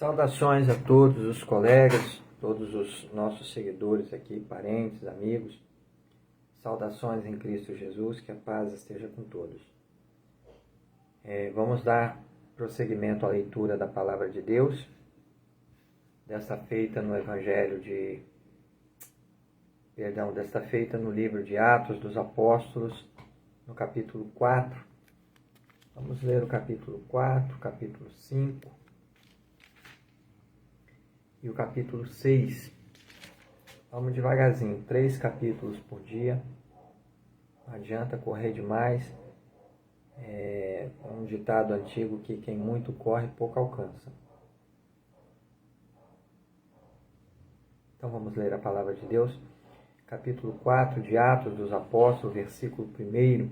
Saudações a todos os colegas, todos os nossos seguidores aqui, parentes, amigos. Saudações em Cristo Jesus, que a paz esteja com todos. Vamos dar prosseguimento à leitura da Palavra de Deus, desta feita no livro de Atos dos Apóstolos, no capítulo 4. Vamos ler o capítulo 4, capítulo 5 e o capítulo 6. Vamos devagarzinho, 3 capítulos por dia. Não adianta correr demais. É um ditado antigo que quem muito corre, pouco alcança. Então vamos ler a palavra de Deus. Capítulo 4 de Atos dos Apóstolos, versículo 1.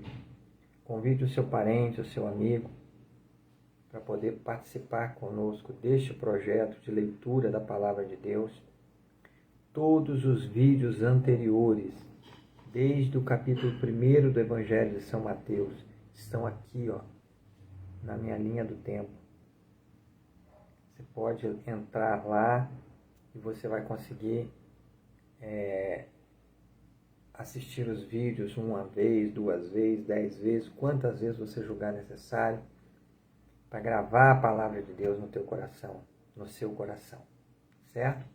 Convide o seu parente, o seu amigo, para poder participar conosco deste projeto de leitura da Palavra de Deus. Todos os vídeos anteriores, desde o capítulo 1 do Evangelho de São Mateus, estão aqui, na minha linha do tempo. Você pode entrar lá e você vai conseguir assistir os vídeos uma vez, 2 vezes, 10 vezes, quantas vezes você julgar necessário, para gravar a palavra de Deus no teu coração, no seu coração, certo?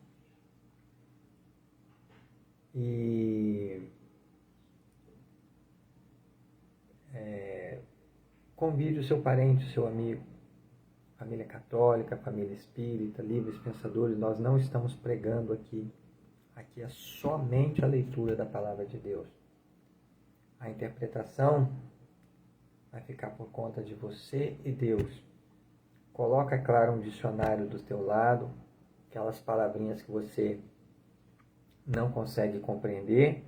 E convide o seu parente, o seu amigo, família católica, família espírita, livres pensadores. Nós não estamos pregando aqui. Aqui é somente a leitura da palavra de Deus. A interpretação vai ficar por conta de você e Deus. Coloca, claro, um dicionário do teu lado, aquelas palavrinhas que você não consegue compreender,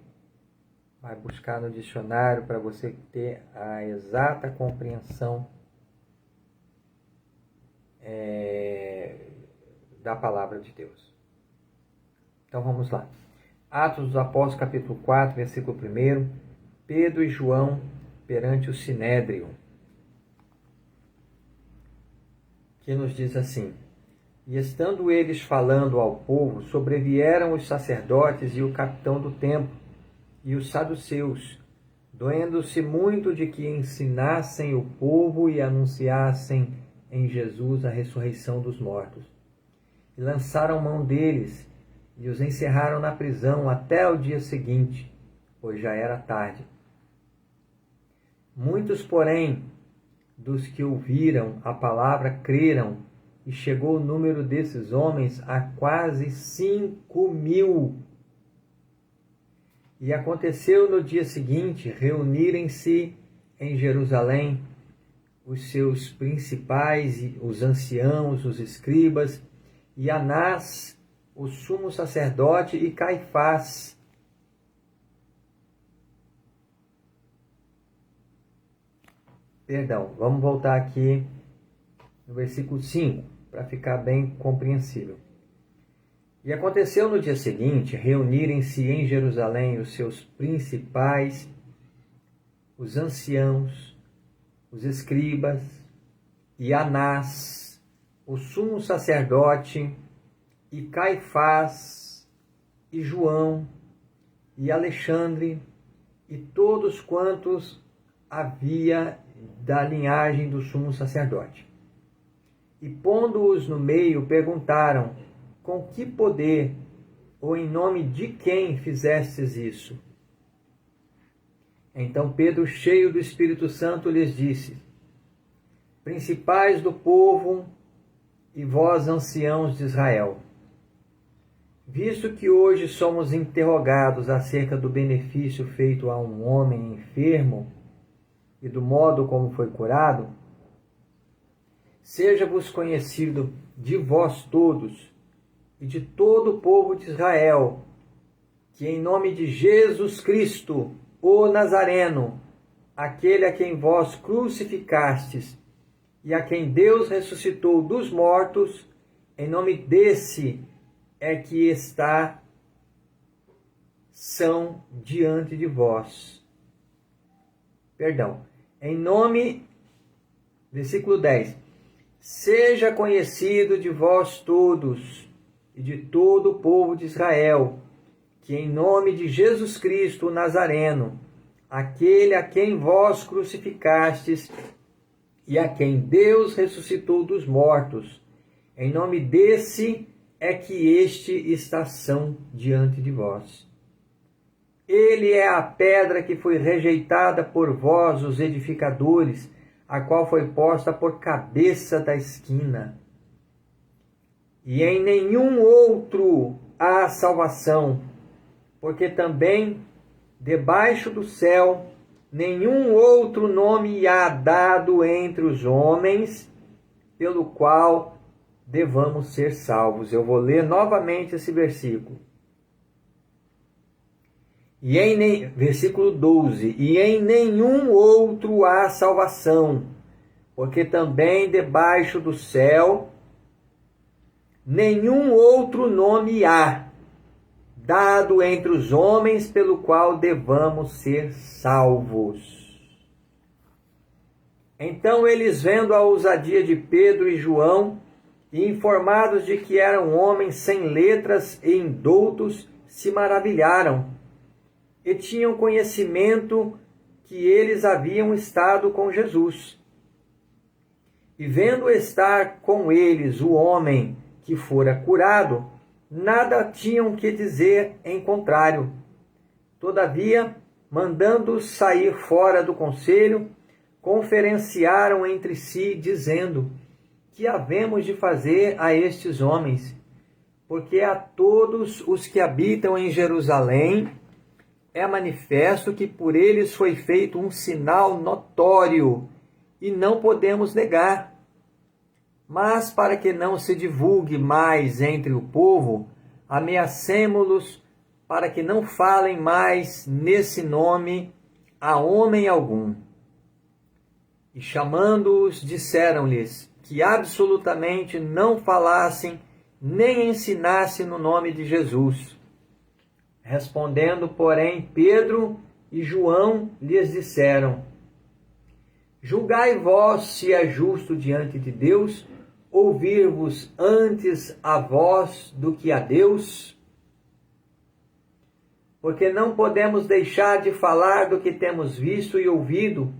vai buscar no dicionário para você ter a exata compreensão da palavra de Deus. Então vamos lá. Atos dos Apóstolos, capítulo 4, versículo 1. Pedro e João perante o Sinédrio, que nos diz assim: E estando eles falando ao povo, sobrevieram os sacerdotes e o capitão do templo e os saduceus, doendo-se muito de que ensinassem o povo e anunciassem em Jesus a ressurreição dos mortos. E lançaram mão deles e os encerraram na prisão até o dia seguinte, pois já era tarde. Muitos, porém, dos que ouviram a palavra creram, e chegou o número desses homens a quase 5.000. E aconteceu no dia seguinte reunirem-se em Jerusalém os seus principais, os anciãos, os escribas, e Anás, o sumo sacerdote, e Caifás. Vamos voltar aqui no versículo 5, para ficar bem compreensível. E aconteceu no dia seguinte reunirem-se em Jerusalém os seus principais, os anciãos, os escribas, e Anás, o sumo sacerdote, e Caifás, e João, e Alexandre, e todos quantos havia da linhagem do sumo sacerdote. E pondo-os no meio, perguntaram: Com que poder ou em nome de quem fizestes isso? Então Pedro, cheio do Espírito Santo, lhes disse: Principais do povo e vós, anciãos de Israel, visto que hoje somos interrogados acerca do benefício feito a um homem enfermo e do modo como foi curado, seja-vos conhecido de vós todos e de todo o povo de Israel, que em nome de Jesus Cristo, o Nazareno, aquele a quem vós crucificastes e a quem Deus ressuscitou dos mortos, em nome desse é que são diante de vós. Em nome, versículo 10, seja conhecido de vós todos e de todo o povo de Israel, que em nome de Jesus Cristo o Nazareno, aquele a quem vós crucificastes e a quem Deus ressuscitou dos mortos, em nome desse é que este está são diante de vós. Ele é a pedra que foi rejeitada por vós, os edificadores, a qual foi posta por cabeça da esquina. E em nenhum outro há salvação, porque também debaixo do céu nenhum outro nome há dado entre os homens, pelo qual devamos ser salvos. Eu vou ler novamente esse versículo. Versículo 12. E em nenhum outro há salvação, porque também debaixo do céu nenhum outro nome há dado entre os homens pelo qual devamos ser salvos. Então eles, vendo a ousadia de Pedro e João, e informados de que eram homens sem letras e indoutos, se maravilharam, e tinham conhecimento que eles haviam estado com Jesus. E vendo estar com eles o homem que fora curado, nada tinham que dizer em contrário. Todavia, mandando-os sair fora do conselho, conferenciaram entre si, dizendo: que havemos de fazer a estes homens? Porque a todos os que habitam em Jerusalém é manifesto que por eles foi feito um sinal notório, e não podemos negar. Mas para que não se divulgue mais entre o povo, ameacemo-los para que não falem mais nesse nome a homem algum. E chamando-os, disseram-lhes que absolutamente não falassem nem ensinassem no nome de Jesus. Respondendo, porém, Pedro e João lhes disseram: julgai vós se é justo diante de Deus ouvir-vos antes a vós do que a Deus? Porque não podemos deixar de falar do que temos visto e ouvido.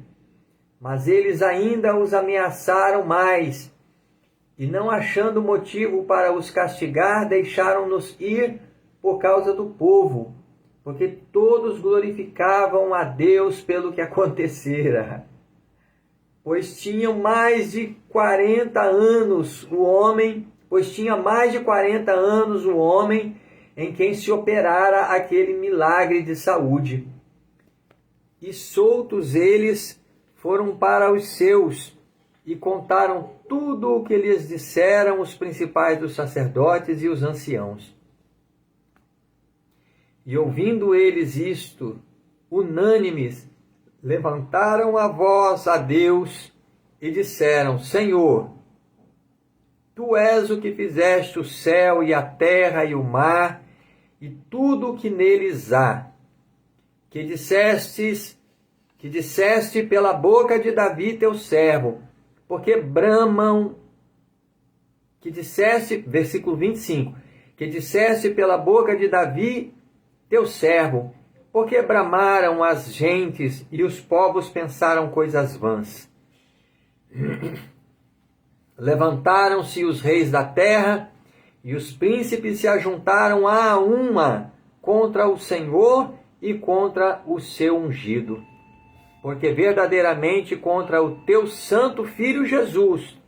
Mas eles ainda os ameaçaram mais, e não achando motivo para os castigar, deixaram-nos ir por causa do povo, porque todos glorificavam a Deus pelo que acontecera. Pois tinha mais de 40 anos o homem em quem se operara aquele milagre de saúde. E soltos eles foram para os seus e contaram tudo o que lhes disseram os principais dos sacerdotes e os anciãos. E ouvindo eles isto, unânimes, levantaram a voz a Deus e disseram: Senhor, Tu és o que fizeste o céu e a terra e o mar e tudo o que neles há, que disseste pela boca de Davi teu servo, porque bramam, versículo 25, que disseste pela boca de Davi teu servo, porque bramaram as gentes e os povos pensaram coisas vãs. Levantaram-se os reis da terra e os príncipes se ajuntaram a uma contra o Senhor e contra o seu ungido. Porque verdadeiramente contra o teu santo Filho Jesus,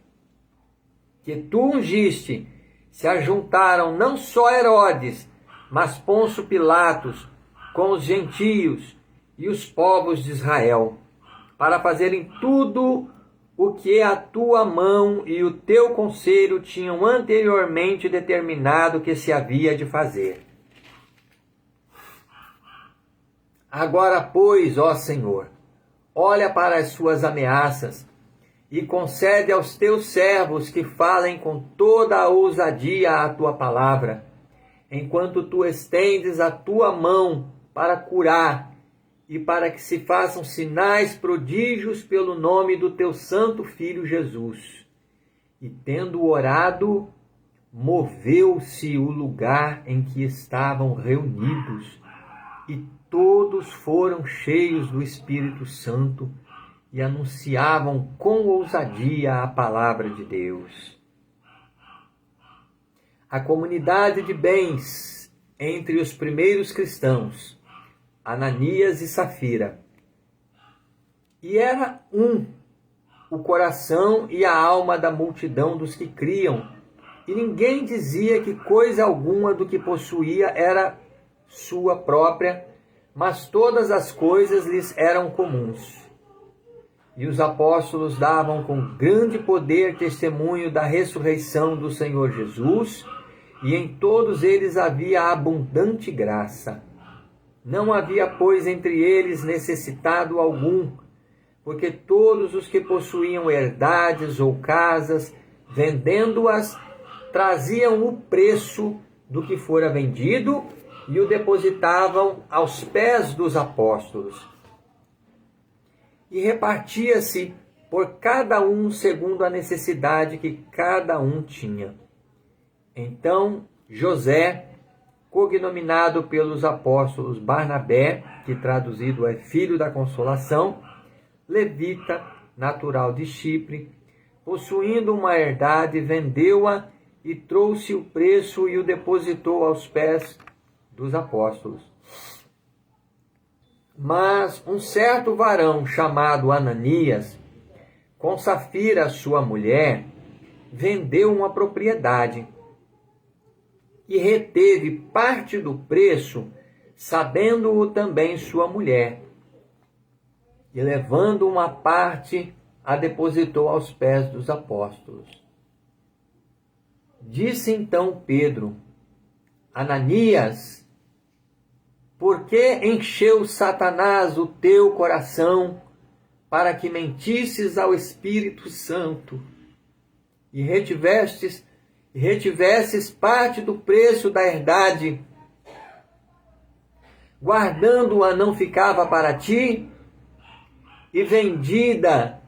que tu ungiste, se ajuntaram não só Herodes, mas Pôncio Pilatos, com os gentios e os povos de Israel, para fazerem tudo o que a tua mão e o teu conselho tinham anteriormente determinado que se havia de fazer. Agora, pois, ó Senhor, olha para as suas ameaças e concede aos teus servos que falem com toda a ousadia a tua palavra, enquanto tu estendes a tua mão para curar e para que se façam sinais, prodígios pelo nome do teu santo Filho Jesus. E tendo orado, moveu-se o lugar em que estavam reunidos, e todos foram cheios do Espírito Santo e anunciavam com ousadia a palavra de Deus. A comunidade de bens entre os primeiros cristãos, Ananias e Safira. E era o coração e a alma da multidão dos que criam, e ninguém dizia que coisa alguma do que possuía era sua própria, mas todas as coisas lhes eram comuns. E os apóstolos davam com grande poder testemunho da ressurreição do Senhor Jesus, e em todos eles havia abundante graça. Não havia, pois, entre eles necessitado algum, porque todos os que possuíam herdades ou casas, vendendo-as, traziam o preço do que fora vendido e o depositavam aos pés dos apóstolos. E repartia-se por cada um segundo a necessidade que cada um tinha. Então José, cognominado pelos apóstolos Barnabé, que traduzido é Filho da Consolação, levita, natural de Chipre, possuindo uma herdade, vendeu-a e trouxe o preço e o depositou aos pés dos apóstolos. Mas um certo varão chamado Ananias, com Safira, sua mulher, vendeu uma propriedade e reteve parte do preço, sabendo-o também sua mulher. E levando uma parte, a depositou aos pés dos apóstolos. Disse então Pedro: Ananias, por que encheu Satanás o teu coração para que mentisses ao Espírito Santo e retivesses parte do preço da herdade, guardando-a não ficava para ti, e vendida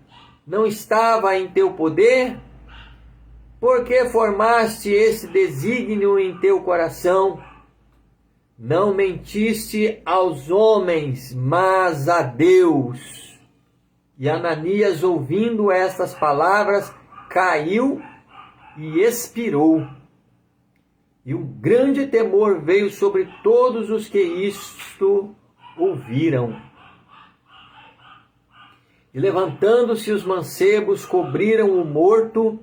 não estava em teu poder? Por que formaste esse desígnio em teu coração? Não mentiste aos homens, mas a Deus. E Ananias, ouvindo estas palavras, caiu e expirou. E um grande temor veio sobre todos os que isto ouviram. E levantando-se os mancebos, cobriram o morto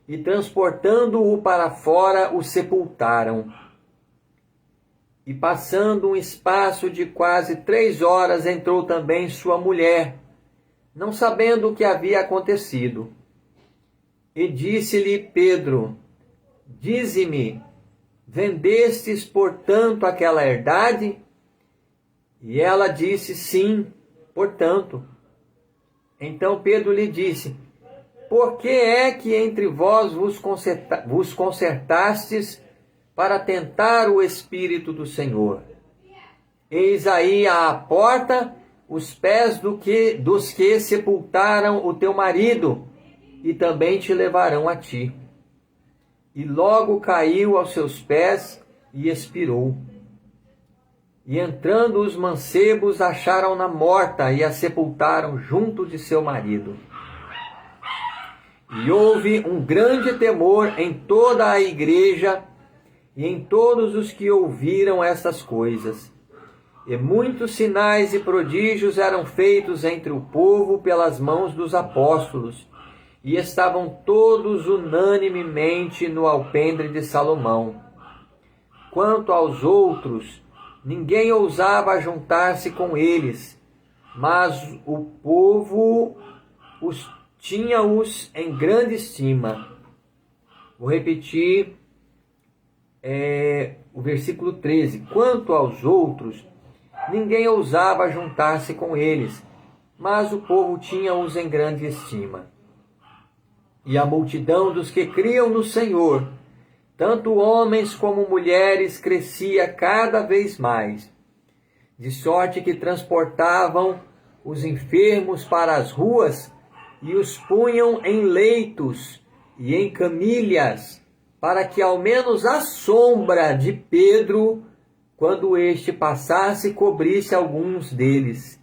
e, transportando-o para fora, o sepultaram. E passando um espaço de quase 3 horas, entrou também sua mulher, não sabendo o que havia acontecido. E disse-lhe Pedro: Dize-me, vendestes, portanto, aquela herdade? E ela disse: Sim, portanto. Então Pedro lhe disse: Por que é que entre vós vos concertastes para tentar o Espírito do Senhor? Eis aí à porta os pés dos que sepultaram o teu marido, e também te levarão a ti. E logo caiu aos seus pés e expirou. E entrando os mancebos, acharam-na morta e a sepultaram junto de seu marido. E houve um grande temor em toda a igreja e em todos os que ouviram estas coisas. E muitos sinais e prodígios eram feitos entre o povo pelas mãos dos apóstolos, e estavam todos unanimemente no alpendre de Salomão. Quanto aos outros, ninguém ousava juntar-se com eles, mas o povo tinha-os em grande estima. Vou repetir o versículo 13. Quanto aos outros, ninguém ousava juntar-se com eles, mas o povo tinha-os em grande estima. E a multidão dos que criam no Senhor, tanto homens como mulheres, crescia cada vez mais, de sorte que transportavam os enfermos para as ruas e os punham em leitos e em camilhas, para que ao menos a sombra de Pedro, quando este passasse, cobrisse alguns deles.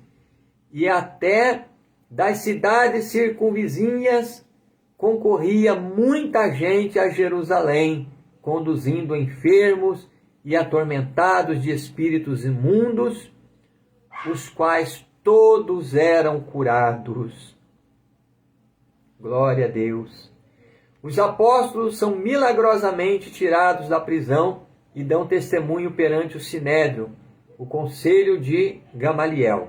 E até das cidades circunvizinhas concorria muita gente a Jerusalém, conduzindo enfermos e atormentados de espíritos imundos, os quais todos eram curados. Glória a Deus. Os apóstolos são milagrosamente tirados da prisão e dão testemunho perante o Sinédrio, o conselho de Gamaliel.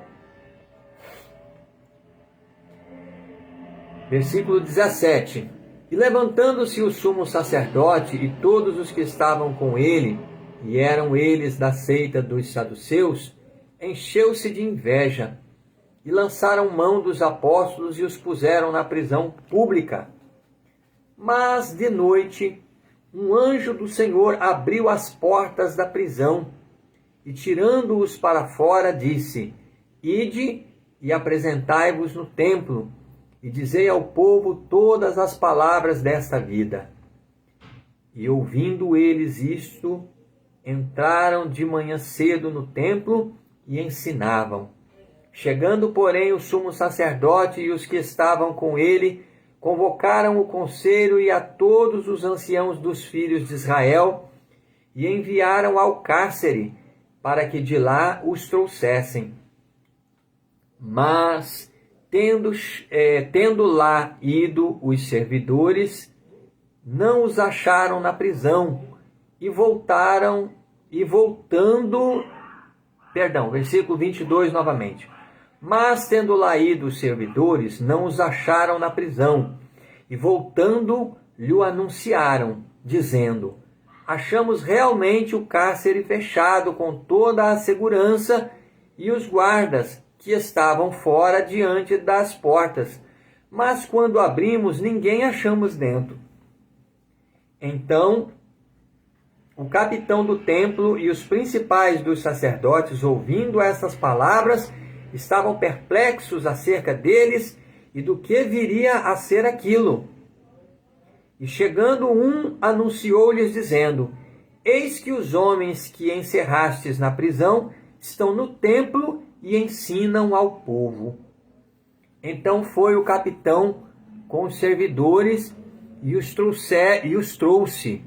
Versículo 17. E levantando-se o sumo sacerdote e todos os que estavam com ele, e eram eles da seita dos saduceus, encheu-se de inveja, e lançaram mão dos apóstolos e os puseram na prisão pública. Mas de noite, um anjo do Senhor abriu as portas da prisão, e tirando-os para fora, disse: Ide e apresentai-vos no templo, e dizei ao povo todas as palavras desta vida. E ouvindo eles isto, entraram de manhã cedo no templo e ensinavam. Chegando, porém, o sumo sacerdote e os que estavam com ele, convocaram o conselho e a todos os anciãos dos filhos de Israel, e enviaram ao cárcere, para que de lá os trouxessem. Mas, tendo lá ido os servidores, não os acharam na prisão, versículo 22 novamente. Mas, tendo lá ido os servidores, não os acharam na prisão, e voltando, lhe anunciaram, dizendo: Achamos realmente o cárcere fechado com toda a segurança, e os guardas que estavam fora diante das portas, mas quando abrimos, ninguém achamos dentro. Então, o capitão do templo e os principais dos sacerdotes, ouvindo essas palavras, estavam perplexos acerca deles e do que viria a ser aquilo. E chegando um, anunciou-lhes, dizendo: Eis que os homens que encerrastes na prisão estão no templo e ensinam ao povo. Então foi o capitão com os servidores e os trouxe.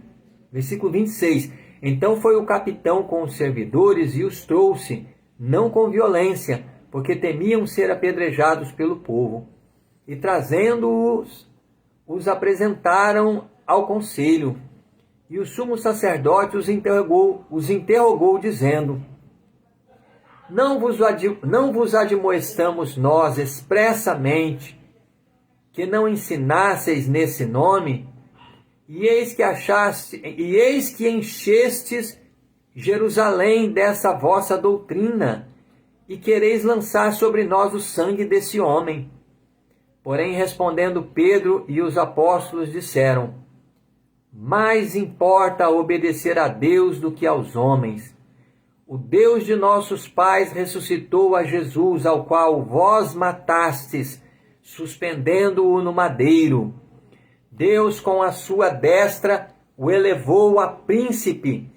Versículo 26. Então foi o capitão com os servidores e os trouxe, não com violência, porque temiam ser apedrejados pelo povo. E trazendo-os, os apresentaram ao conselho. E o sumo sacerdote os interrogou, dizendo: Não vos admoestamos nós expressamente que não ensinasseis nesse nome? E eis que enchestes Jerusalém dessa vossa doutrina, e quereis lançar sobre nós o sangue desse homem. Porém, respondendo Pedro e os apóstolos, disseram: Mais importa obedecer a Deus do que aos homens. O Deus de nossos pais ressuscitou a Jesus, ao qual vós matastes, suspendendo-o no madeiro. Deus, com a sua destra, o elevou a príncipe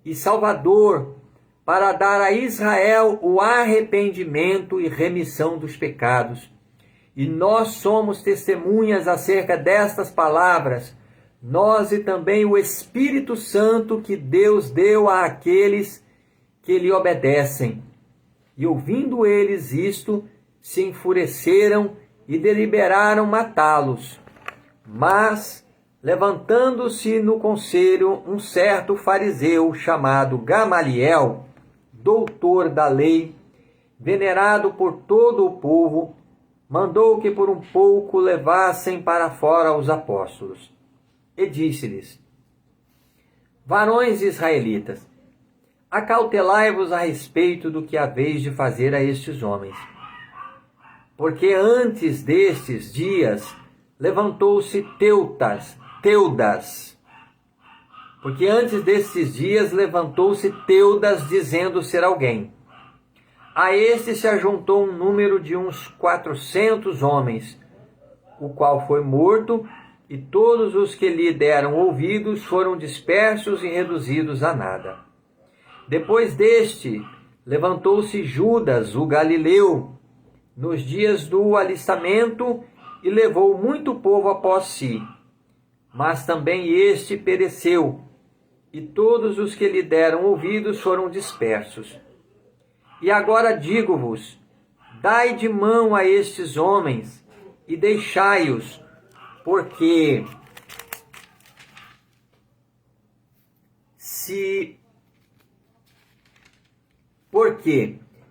e salvador, para dar a Israel o arrependimento e remissão dos pecados. E nós somos testemunhas acerca destas palavras, nós e também o Espírito Santo que Deus deu àqueles que lhe obedecem. E ouvindo eles isto, se enfureceram e deliberaram matá-los. Mas, levantando-se no conselho um certo fariseu chamado Gamaliel, doutor da lei, venerado por todo o povo, mandou que por um pouco levassem para fora os apóstolos. E disse-lhes: Varões israelitas, acautelai-vos a respeito do que haveis de fazer a estes homens. Porque antes destes dias levantou-se Teudas. Porque antes destes dias levantou-se Teudas, dizendo ser alguém. A este se ajuntou um número de uns 400 homens, o qual foi morto, e todos os que lhe deram ouvidos foram dispersos e reduzidos a nada. Depois deste, levantou-se Judas, o galileu, nos dias do alistamento, e levou muito povo após si. Mas também este pereceu, e todos os que lhe deram ouvidos foram dispersos. E agora digo-vos, dai de mão a estes homens, e deixai-os, porque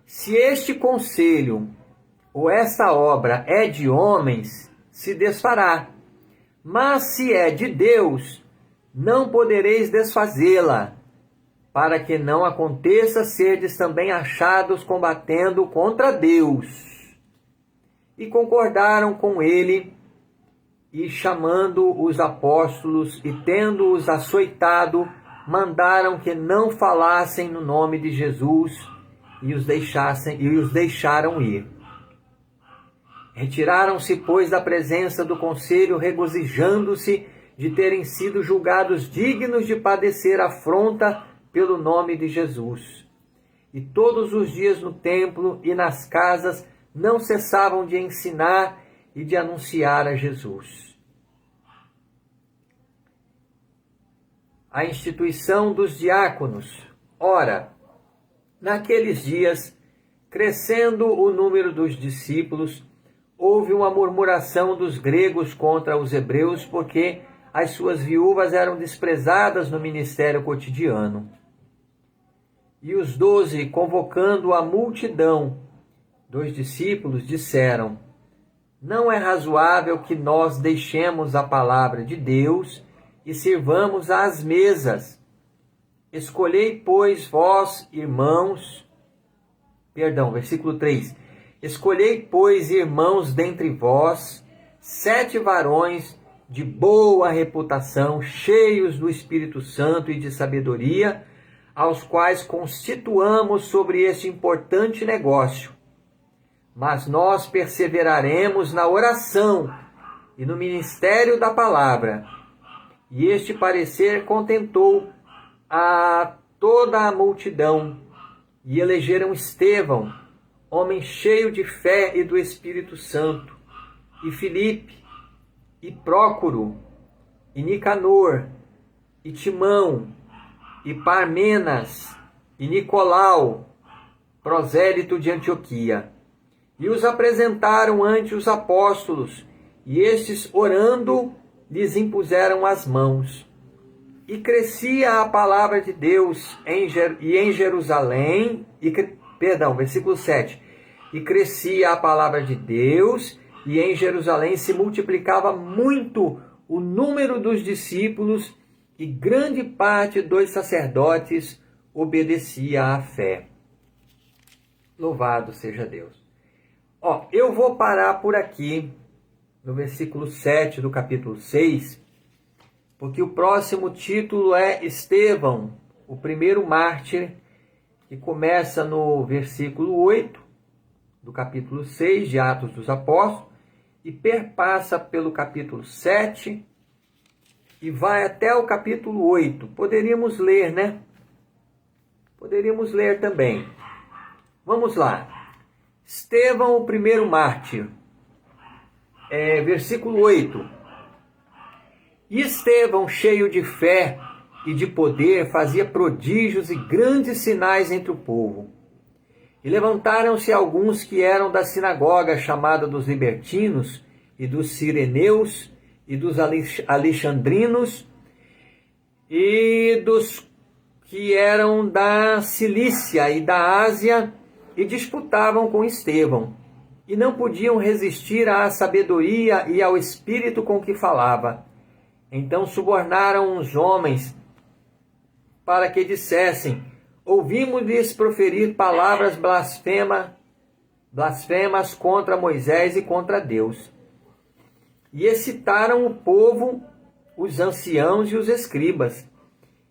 se este conselho ou esta obra é de homens, se desfará. Mas se é de Deus, não podereis desfazê-la, para que não aconteça serdes também achados combatendo contra Deus. E concordaram com ele, e chamando os apóstolos e tendo-os açoitado, mandaram que não falassem no nome de Jesus e os deixaram ir. Retiraram-se, pois, da presença do conselho, regozijando-se de terem sido julgados dignos de padecer afronta pelo nome de Jesus. E todos os dias no templo e nas casas não cessavam de ensinar e de anunciar a Jesus. A instituição dos diáconos. Ora, naqueles dias, crescendo o número dos discípulos, houve uma murmuração dos gregos contra os hebreus, porque as suas viúvas eram desprezadas no ministério cotidiano. E os 12, convocando a multidão dos discípulos, disseram: não é razoável que nós deixemos a palavra de Deus e sirvamos às mesas. Escolhei, pois, vós, irmãos... versículo 3. Escolhei, pois, irmãos, dentre vós, 7 varões de boa reputação, cheios do Espírito Santo e de sabedoria, aos quais constituamos sobre este importante negócio. Mas nós perseveraremos na oração e no ministério da palavra. E este parecer contentou a toda a multidão, e elegeram Estevão, homem cheio de fé e do Espírito Santo, e Filipe, e Prócoro, e Nicanor, e Timão, e Parmenas, e Nicolau, prosélito de Antioquia. E os apresentaram ante os apóstolos, e estes, orando, lhes impuseram as mãos. E crescia a palavra de Deus em Jerusalém, versículo 7. E crescia a palavra de Deus, e em Jerusalém se multiplicava muito o número dos discípulos, e grande parte dos sacerdotes obedecia à fé. Louvado seja Deus. Eu vou parar por aqui, no versículo 7 do capítulo 6, porque o próximo título é Estevão, o primeiro mártir, que começa no versículo 8 do capítulo 6 de Atos dos Apóstolos e perpassa pelo capítulo 7 e vai até o capítulo 8. Poderíamos ler, né? Poderíamos ler também. Vamos lá. Estevão, o primeiro mártir. Versículo 8. E Estevão, cheio de fé e de poder, fazia prodígios e grandes sinais entre o povo. E levantaram-se alguns que eram da sinagoga chamada dos libertinos, e dos sireneus, e dos alexandrinos, e dos que eram da Cilícia e da Ásia, e disputavam com Estevão, e não podiam resistir à sabedoria e ao espírito com que falava. Então subornaram uns homens para que dissessem: ouvimos-lhes proferir palavras blasfemas contra Moisés e contra Deus. E excitaram o povo, os anciãos e os escribas,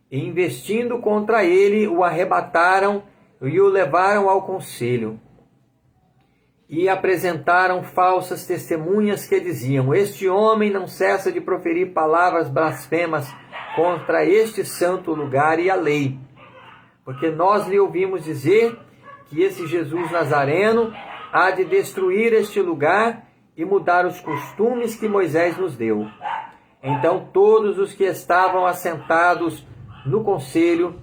e investindo contra ele, o arrebataram e o levaram ao conselho. e apresentaram falsas testemunhas que diziam: este homem não cessa de proferir palavras blasfemas contra este santo lugar e a lei, porque nós lhe ouvimos dizer que esse Jesus Nazareno há de destruir este lugar e mudar os costumes que Moisés nos deu. Então todos os que estavam assentados no conselho,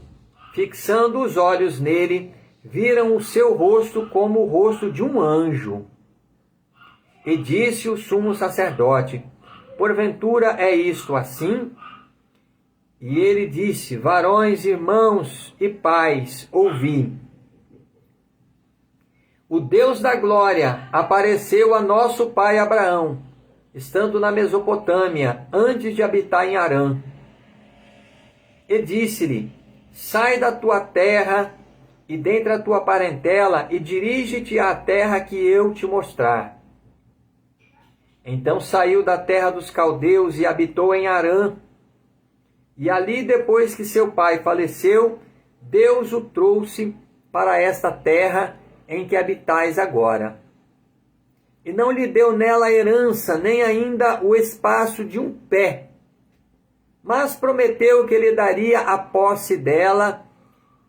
fixando os olhos nele, viram o seu rosto como o rosto de um anjo. E disse o sumo sacerdote: porventura é isto assim? E ele disse: varões, irmãos e pais, ouvi. O Deus da glória apareceu a nosso pai Abraão, estando na Mesopotâmia, antes de habitar em Harã. E disse-lhe: sai da tua terra e dentre a tua parentela, e dirige-te à terra que eu te mostrar. Então saiu da terra dos caldeus e habitou em Harã. E ali, depois que seu pai faleceu, Deus o trouxe para esta terra em que habitais agora. E não lhe deu nela herança, nem ainda o espaço de um pé, mas prometeu que lhe daria a posse dela,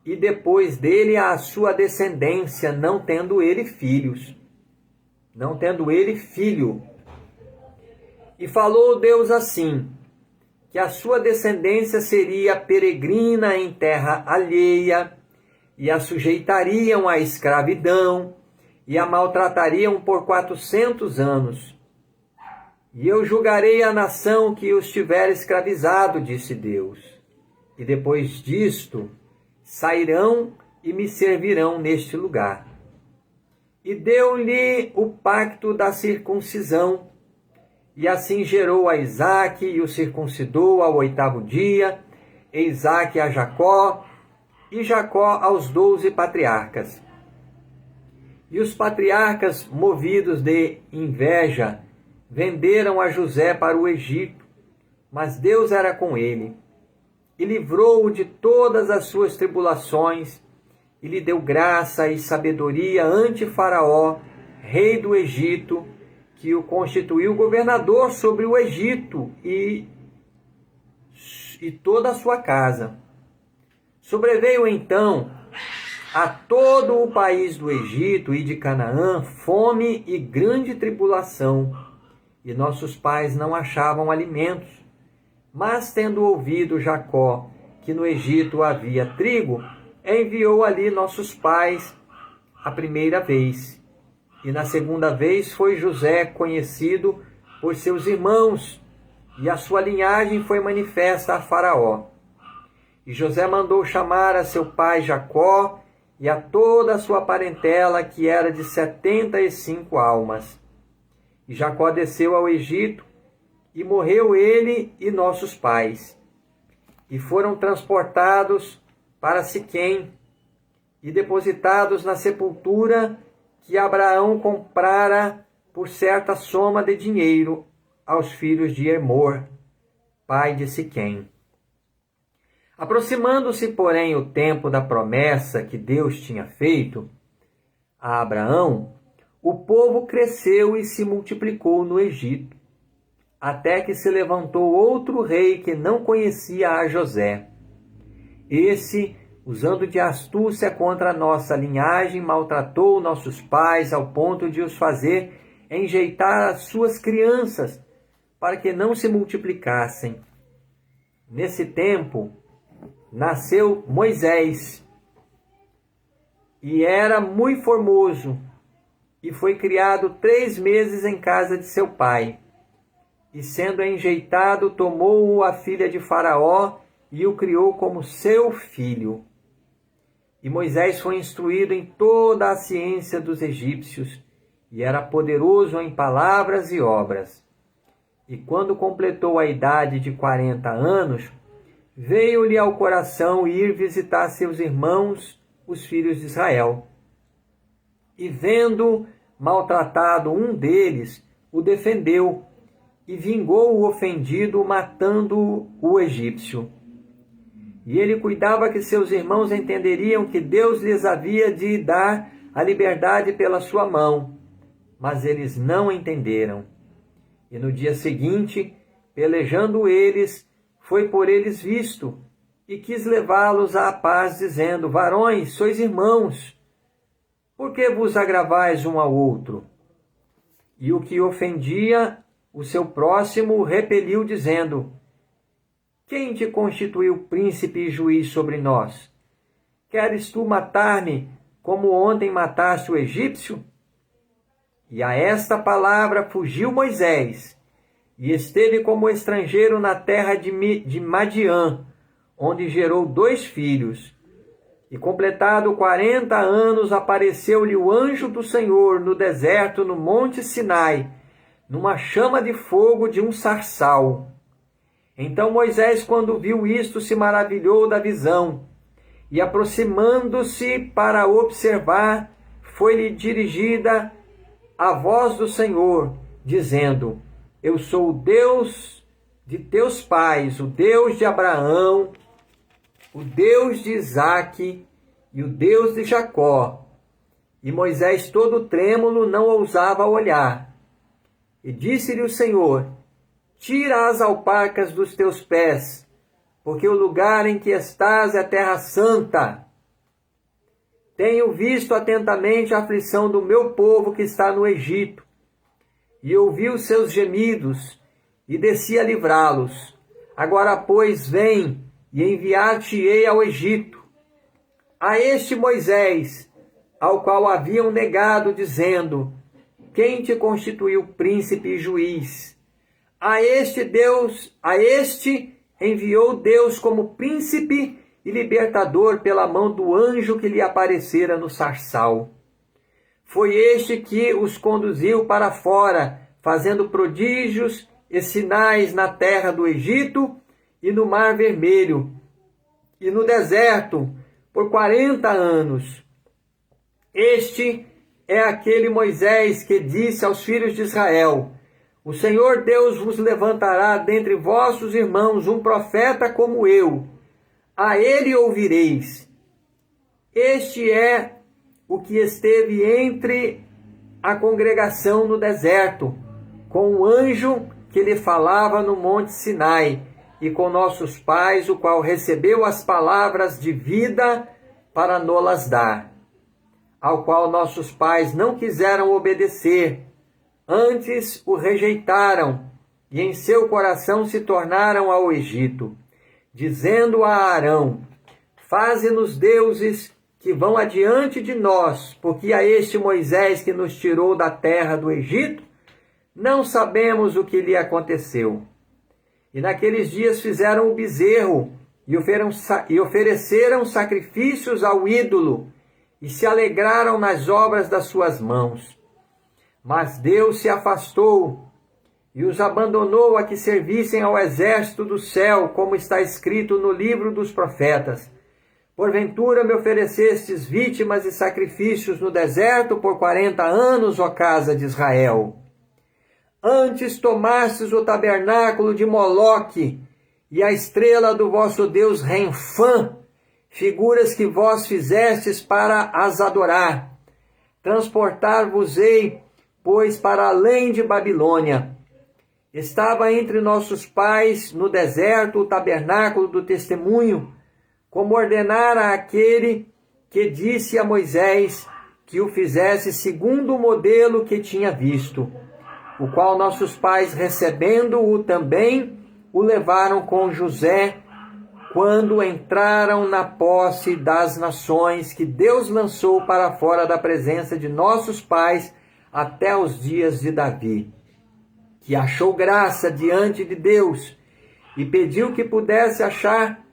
e depois dele a sua descendência, não tendo ele filhos. Não tendo ele filho. E falou Deus assim: que a sua descendência seria peregrina em terra alheia, e a sujeitariam à escravidão, e a maltratariam por 400 anos. E eu julgarei a nação que os tiver escravizado, disse Deus. E depois disto, sairão e me servirão neste lugar. E deu-lhe o pacto da circuncisão, e assim gerou a Isaque, e o circuncidou ao 8º dia, e Isaque a Jacó, e Jacó aos 12 patriarcas. E os patriarcas, movidos de inveja, venderam a José para o Egito, mas Deus era com ele, e livrou-o de todas as suas tribulações, e lhe deu graça e sabedoria ante Faraó, rei do Egito, que o constituiu governador sobre o Egito e toda a sua casa. Sobreveio então a todo o país do Egito e de Canaã fome e grande tribulação, e nossos pais não achavam alimentos. Mas tendo ouvido Jacó que no Egito havia trigo, enviou ali nossos pais a primeira vez. E na segunda vez foi José conhecido por seus irmãos, e a sua linhagem foi manifesta a Faraó. E José mandou chamar a seu pai Jacó e a toda a sua parentela, que era de 75 almas. E Jacó desceu ao Egito, e morreu ele e nossos pais. E foram transportados para Siquém, e depositados na sepultura que Abraão comprara por certa soma de dinheiro aos filhos de Emor, pai de Siquém. Aproximando-se, porém, o tempo da promessa que Deus tinha feito a Abraão, o povo cresceu e se multiplicou no Egito, até que se levantou outro rei que não conhecia a José. Esse, usando de astúcia contra a nossa linhagem, maltratou nossos pais ao ponto de os fazer enjeitar as suas crianças, para que não se multiplicassem. Nesse tempo, nasceu Moisés, e era muito formoso, e foi criado 3 meses em casa de seu pai. E sendo enjeitado, tomou-o a filha de Faraó, e o criou como seu filho. E Moisés foi instruído em toda a ciência dos egípcios, e era poderoso em palavras e obras. E quando completou a idade de 40 anos, veio-lhe ao coração ir visitar seus irmãos, os filhos de Israel. E vendo maltratado um deles, o defendeu, e vingou o ofendido, matando o egípcio. E ele cuidava que seus irmãos entenderiam que Deus lhes havia de dar a liberdade pela sua mão, mas eles não entenderam. E no dia seguinte, pelejando eles, foi por eles visto, e quis levá-los à paz, dizendo: varões, sois irmãos, por que vos agravais um ao outro? E o que ofendia o seu próximo repeliu, dizendo: quem te constituiu príncipe e juiz sobre nós? Queres tu matar-me, como ontem mataste o egípcio? E a esta palavra fugiu Moisés, e esteve como estrangeiro na terra de Madiã, onde gerou 2 filhos. E completado 40 anos, apareceu-lhe o anjo do Senhor no deserto, no monte Sinai, numa chama de fogo de um sarçal. Então Moisés, quando viu isto, se maravilhou da visão, e aproximando-se para observar, foi-lhe dirigida a voz do Senhor, dizendo: eu sou o Deus de teus pais, o Deus de Abraão, o Deus de Isaque e o Deus de Jacó. E Moisés, todo trêmulo, não ousava olhar. E disse-lhe o Senhor: tira as alpacas dos teus pés, porque o lugar em que estás é terra santa. Tenho visto atentamente a aflição do meu povo que está no Egito, e ouvi os seus gemidos, e desci a livrá-los. Agora, pois, vem, e enviar-te-ei ao Egito. A este Moisés, ao qual haviam negado, dizendo: quem te constituiu príncipe e juiz? A este enviou Deus como príncipe e libertador pela mão do anjo que lhe aparecera no sarçal. Foi este que os conduziu para fora, fazendo prodígios e sinais na terra do Egito e no Mar Vermelho, e no deserto, por 40 anos. Este é aquele Moisés que disse aos filhos de Israel: o Senhor Deus vos levantará dentre vossos irmãos um profeta como eu. A ele ouvireis. Este é o que esteve entre a congregação no deserto, com o anjo que lhe falava no monte Sinai, e com nossos pais, o qual recebeu as palavras de vida para nolas dar, ao qual nossos pais não quiseram obedecer, antes o rejeitaram, e em seu coração se tornaram ao Egito, dizendo a Arão: faze-nos deuses que vão adiante de nós, porque a este Moisés que nos tirou da terra do Egito, não sabemos o que lhe aconteceu. E naqueles dias fizeram o bezerro, e ofereceram sacrifícios ao ídolo, e se alegraram nas obras das suas mãos. Mas Deus se afastou, e os abandonou a que servissem ao exército do céu, como está escrito no livro dos profetas. Porventura me oferecestes vítimas e sacrifícios no deserto por 40 anos, ó casa de Israel. Antes tomastes o tabernáculo de Moloque e a estrela do vosso Deus Renfã, figuras que vós fizestes para as adorar. Transportar-vos-ei, pois, para além de Babilônia. Estava entre nossos pais no deserto o tabernáculo do testemunho, como ordenara aquele que disse a Moisés que o fizesse segundo o modelo que tinha visto, o qual nossos pais, recebendo-o também, o levaram com José, quando entraram na posse das nações que Deus lançou para fora da presença de nossos pais até os dias de Davi, que achou graça diante de Deus e pediu que pudesse achar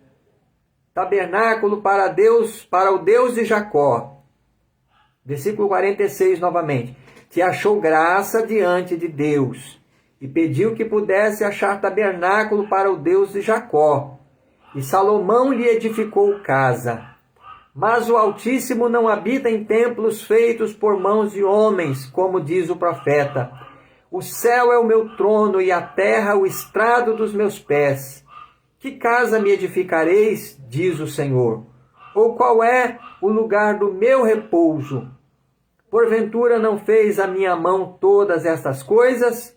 tabernáculo para Deus, para o Deus de Jacó. Versículo 46 novamente. Que achou graça diante de Deus e pediu que pudesse achar tabernáculo para o Deus de Jacó. E Salomão lhe edificou casa. Mas o Altíssimo não habita em templos feitos por mãos de homens, como diz o profeta. O céu é o meu trono e a terra o estrado dos meus pés. Que casa me edificareis, diz o Senhor? Ou qual é o lugar do meu repouso? Porventura não fez a minha mão todas estas coisas?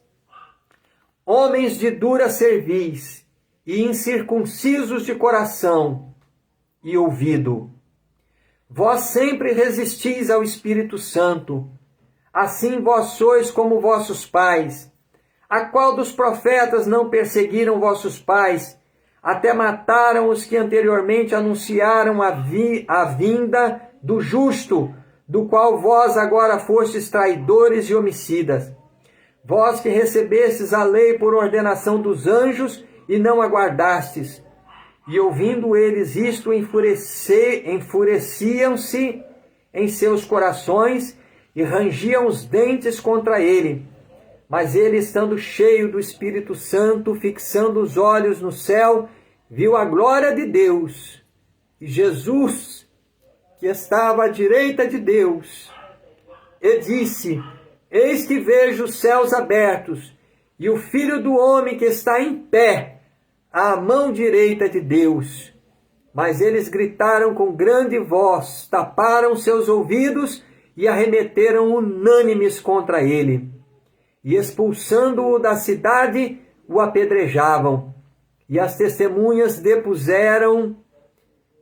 Homens de dura cerviz e incircuncisos de coração e ouvido, vós sempre resistis ao Espírito Santo. Assim vós sois como vossos pais. A qual dos profetas não perseguiram vossos pais, até mataram os que anteriormente anunciaram a vinda do justo, do qual vós agora fostes traidores e homicidas. Vós que recebestes a lei por ordenação dos anjos e não aguardastes. E ouvindo eles isto, enfureciam-se em seus corações e rangiam os dentes contra ele. Mas ele, estando cheio do Espírito Santo, fixando os olhos no céu, viu a glória de Deus e Jesus, que estava à direita de Deus, e disse: Eis que vejo os céus abertos e o Filho do Homem que está em pé à mão direita de Deus. Mas eles gritaram com grande voz, taparam seus ouvidos e arremeteram unânimes contra ele. E expulsando-o da cidade, o apedrejavam. E as testemunhas depuseram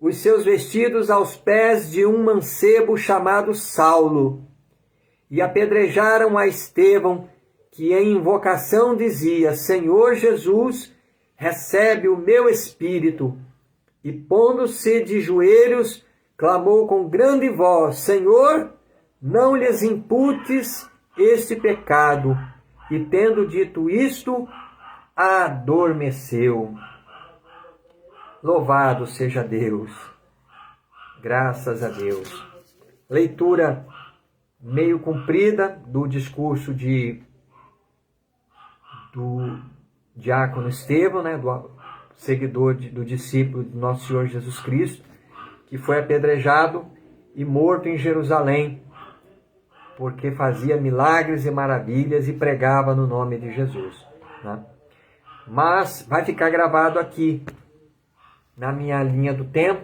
os seus vestidos aos pés de um mancebo chamado Saulo. E apedrejaram a Estevão, que em invocação dizia: Senhor Jesus, recebe o meu espírito. E pondo-se de joelhos, clamou com grande voz: Senhor, não lhes imputes este pecado. E tendo dito isto, adormeceu. Louvado seja Deus. Graças a Deus. Leitura meio comprida do discurso do diácono Estevão, do seguidor do discípulo de nosso Senhor Jesus Cristo, que foi apedrejado e morto em Jerusalém, porque fazia milagres e maravilhas e pregava no nome de Jesus. Mas vai ficar gravado aqui, na minha linha do tempo,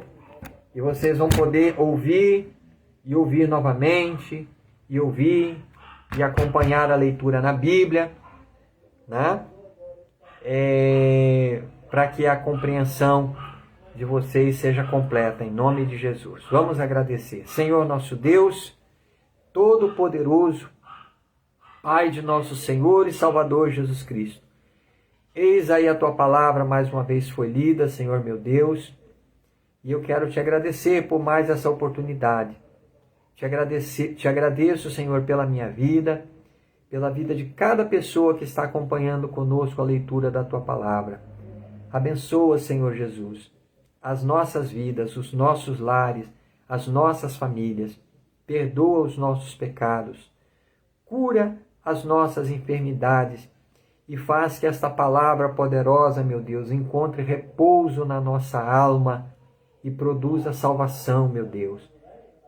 e vocês vão poder ouvir e ouvir novamente, e ouvir e acompanhar a leitura na Bíblia, para que a compreensão de vocês seja completa, em nome de Jesus. Vamos agradecer. Senhor nosso Deus, Todo-Poderoso, Pai de nosso Senhor e Salvador Jesus Cristo. Eis aí a Tua palavra, mais uma vez foi lida, Senhor meu Deus, e eu quero Te agradecer por mais essa oportunidade. Te agradeço, Senhor, pela minha vida, pela vida de cada pessoa que está acompanhando conosco a leitura da Tua palavra. Abençoa, Senhor Jesus, as nossas vidas, os nossos lares, as nossas famílias. Perdoa os nossos pecados, cura as nossas enfermidades e faz que esta palavra poderosa, meu Deus, encontre repouso na nossa alma e produza salvação, meu Deus,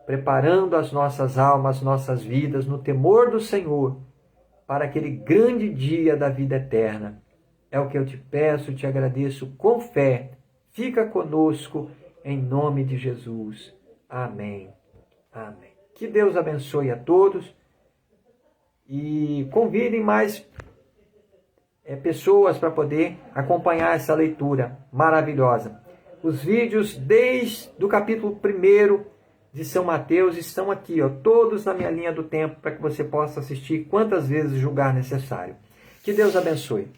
preparando as nossas almas, nossas vidas no temor do Senhor para aquele grande dia da vida eterna. É o que eu te peço, te agradeço com fé. Fica conosco em nome de Jesus. Amém. Amém. Que Deus abençoe a todos e convidem mais pessoas para poder acompanhar essa leitura maravilhosa. Os vídeos desde o capítulo 1 de São Mateus estão aqui, todos na minha linha do tempo, para que você possa assistir quantas vezes julgar necessário. Que Deus abençoe.